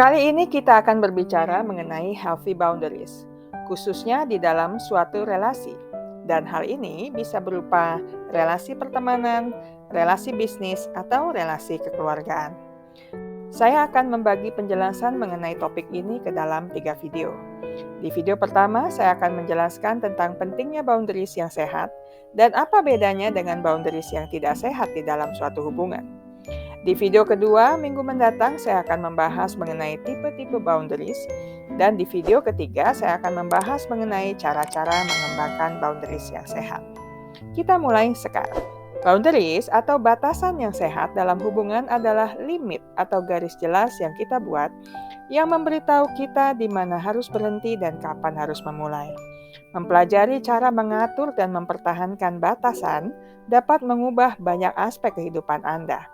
Kali ini kita akan berbicara mengenai healthy boundaries, khususnya di dalam suatu relasi. Dan hal ini bisa berupa relasi pertemanan, relasi bisnis, atau relasi kekeluargaan. Saya akan membagi penjelasan mengenai topik ini ke dalam 3 video. Di video pertama, saya akan menjelaskan tentang pentingnya boundaries yang sehat dan apa bedanya dengan boundaries yang tidak sehat di dalam suatu hubungan. Di video kedua, minggu mendatang saya akan membahas mengenai tipe-tipe boundaries, dan di video ketiga saya akan membahas mengenai cara-cara mengembangkan boundaries yang sehat. Kita mulai sekarang. Boundaries atau batasan yang sehat dalam hubungan adalah limit atau garis jelas yang kita buat yang memberitahu kita di mana harus berhenti dan kapan harus memulai. Mempelajari cara mengatur dan mempertahankan batasan dapat mengubah banyak aspek kehidupan Anda,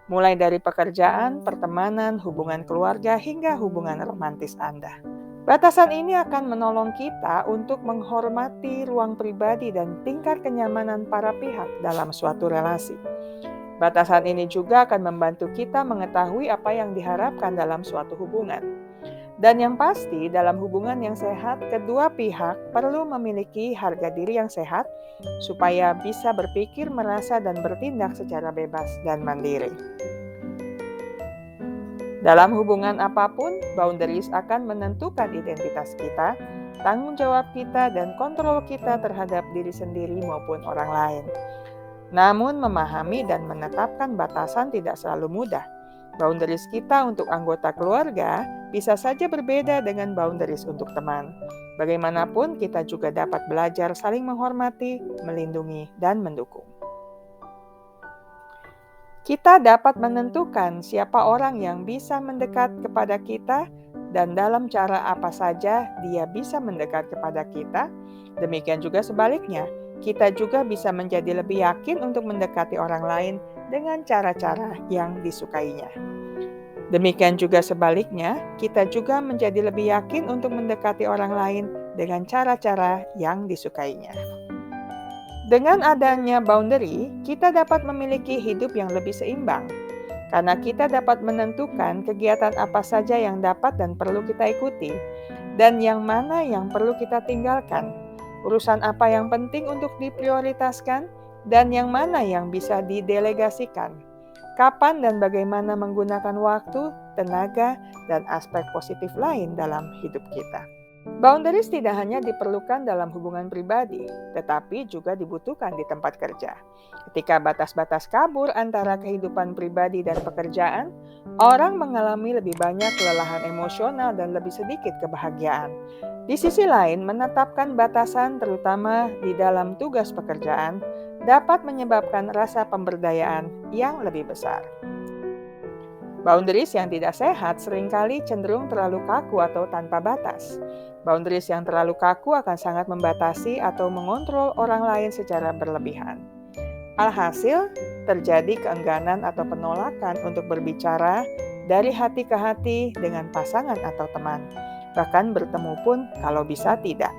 mulai dari pekerjaan, pertemanan, hubungan keluarga, hingga hubungan romantis Anda. Batasan ini akan menolong kita untuk menghormati ruang pribadi dan tingkat kenyamanan para pihak dalam suatu relasi. Batasan ini juga akan membantu kita mengetahui apa yang diharapkan dalam suatu hubungan. Dan yang pasti, dalam hubungan yang sehat, kedua pihak perlu memiliki harga diri yang sehat supaya bisa berpikir, merasa, dan bertindak secara bebas dan mandiri. Dalam hubungan apapun, boundaries akan menentukan identitas kita, tanggung jawab kita, dan kontrol kita terhadap diri sendiri maupun orang lain. Namun, memahami dan menetapkan batasan tidak selalu mudah. Boundaries kita untuk anggota keluarga bisa saja berbeda dengan boundaries untuk teman. Bagaimanapun, kita juga dapat belajar saling menghormati, melindungi, dan mendukung. Kita dapat menentukan siapa orang yang bisa mendekat kepada kita dan dalam cara apa saja dia bisa mendekat kepada kita. Demikian juga sebaliknya, kita juga bisa menjadi lebih yakin untuk mendekati orang lain dengan cara-cara yang disukainya. Demikian juga sebaliknya, kita juga menjadi lebih yakin untuk mendekati orang lain dengan cara-cara yang disukainya. Dengan adanya boundary, kita dapat memiliki hidup yang lebih seimbang, karena kita dapat menentukan kegiatan apa saja yang dapat dan perlu kita ikuti, dan yang mana yang perlu kita tinggalkan, urusan apa yang penting untuk diprioritaskan, dan yang mana yang bisa didelegasikan, kapan dan bagaimana menggunakan waktu, tenaga, dan aspek positif lain dalam hidup kita. Boundaries tidak hanya diperlukan dalam hubungan pribadi, tetapi juga dibutuhkan di tempat kerja. Ketika batas-batas kabur antara kehidupan pribadi dan pekerjaan, orang mengalami lebih banyak kelelahan emosional dan lebih sedikit kebahagiaan. Di sisi lain, menetapkan batasan terutama di dalam tugas pekerjaan dapat menyebabkan rasa pemberdayaan yang lebih besar. Boundaries yang tidak sehat seringkali cenderung terlalu kaku atau tanpa batas. Boundaries yang terlalu kaku akan sangat membatasi atau mengontrol orang lain secara berlebihan. Alhasil, terjadi keengganan atau penolakan untuk berbicara dari hati ke hati dengan pasangan atau teman. Bahkan bertemu pun kalau bisa tidak.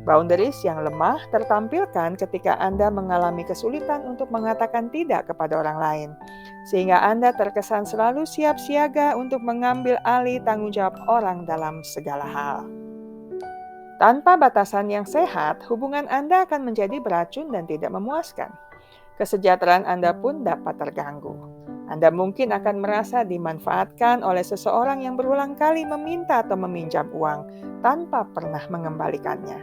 Boundaries yang lemah tertampilkan ketika Anda mengalami kesulitan untuk mengatakan tidak kepada orang lain, sehingga Anda terkesan selalu siap siaga untuk mengambil alih tanggung jawab orang dalam segala hal. Tanpa batasan yang sehat, hubungan Anda akan menjadi beracun dan tidak memuaskan. Kesejahteraan Anda pun dapat terganggu. Anda mungkin akan merasa dimanfaatkan oleh seseorang yang berulang kali meminta atau meminjam uang tanpa pernah mengembalikannya.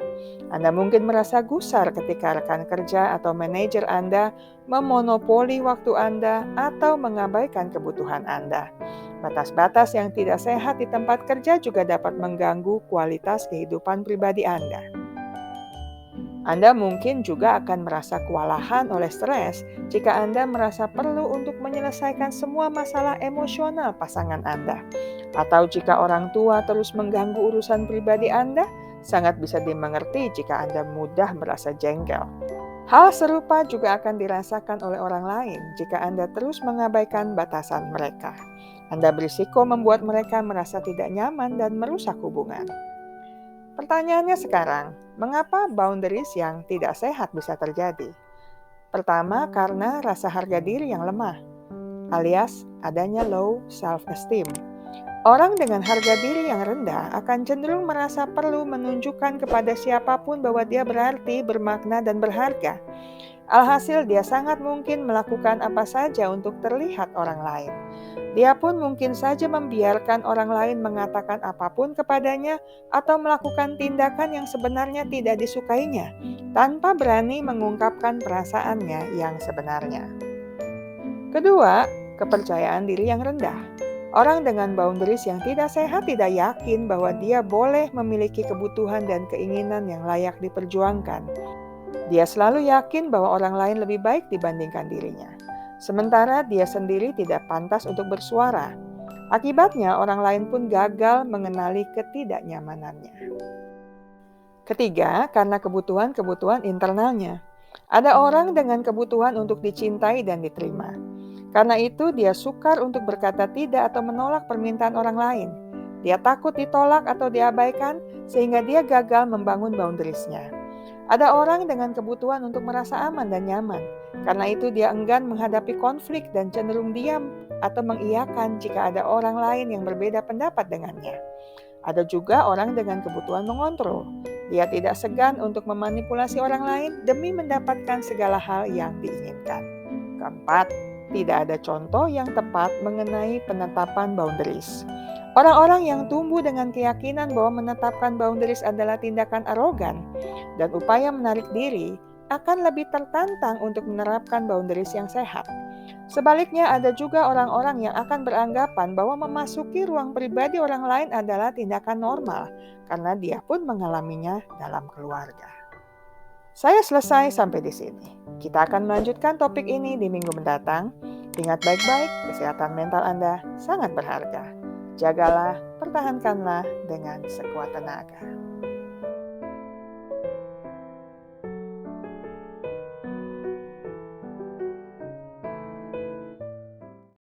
Anda mungkin merasa gusar ketika rekan kerja atau manajer Anda memonopoli waktu Anda atau mengabaikan kebutuhan Anda. Batas-batas yang tidak sehat di tempat kerja juga dapat mengganggu kualitas kehidupan pribadi Anda. Anda mungkin juga akan merasa kewalahan oleh stres jika Anda merasa perlu untuk menyelesaikan semua masalah emosional pasangan Anda. Atau jika orang tua terus mengganggu urusan pribadi Anda, sangat bisa dimengerti jika Anda mudah merasa jengkel. Hal serupa juga akan dirasakan oleh orang lain jika Anda terus mengabaikan batasan mereka. Anda berisiko membuat mereka merasa tidak nyaman dan merusak hubungan. Pertanyaannya sekarang, mengapa boundaries yang tidak sehat bisa terjadi? Pertama, karena rasa harga diri yang lemah, alias adanya low self-esteem. Orang dengan harga diri yang rendah akan cenderung merasa perlu menunjukkan kepada siapapun bahwa dia berarti, bermakna, dan berharga. Alhasil, dia sangat mungkin melakukan apa saja untuk terlihat orang lain. Dia pun mungkin saja membiarkan orang lain mengatakan apapun kepadanya atau melakukan tindakan yang sebenarnya tidak disukainya, tanpa berani mengungkapkan perasaannya yang sebenarnya. Kedua, kepercayaan diri yang rendah. Orang dengan boundaries yang tidak sehat tidak yakin bahwa dia boleh memiliki kebutuhan dan keinginan yang layak diperjuangkan. Dia selalu yakin bahwa orang lain lebih baik dibandingkan dirinya. Sementara dia sendiri tidak pantas untuk bersuara. Akibatnya, orang lain pun gagal mengenali ketidaknyamanannya. Ketiga, karena kebutuhan-kebutuhan internalnya. Ada orang dengan kebutuhan untuk dicintai dan diterima. Karena itu, dia sukar untuk berkata tidak atau menolak permintaan orang lain. Dia takut ditolak atau diabaikan, sehingga dia gagal membangun boundaries-nya. Ada orang dengan kebutuhan untuk merasa aman dan nyaman. Karena itu, dia enggan menghadapi konflik dan cenderung diam atau mengiyakan jika ada orang lain yang berbeda pendapat dengannya. Ada juga orang dengan kebutuhan mengontrol. Dia tidak segan untuk memanipulasi orang lain demi mendapatkan segala hal yang diinginkan. Keempat, tidak ada contoh yang tepat mengenai penetapan boundaries. Orang-orang yang tumbuh dengan keyakinan bahwa menetapkan boundaries adalah tindakan arogan dan upaya menarik diri akan lebih tertantang untuk menerapkan boundaries yang sehat. Sebaliknya, ada juga orang-orang yang akan beranggapan bahwa memasuki ruang pribadi orang lain adalah tindakan normal karena dia pun mengalaminya dalam keluarga. Saya selesai sampai di sini. Kita akan melanjutkan topik ini di minggu mendatang. Ingat baik-baik, kesehatan mental Anda sangat berharga. Jagalah, pertahankanlah dengan sekuat tenaga.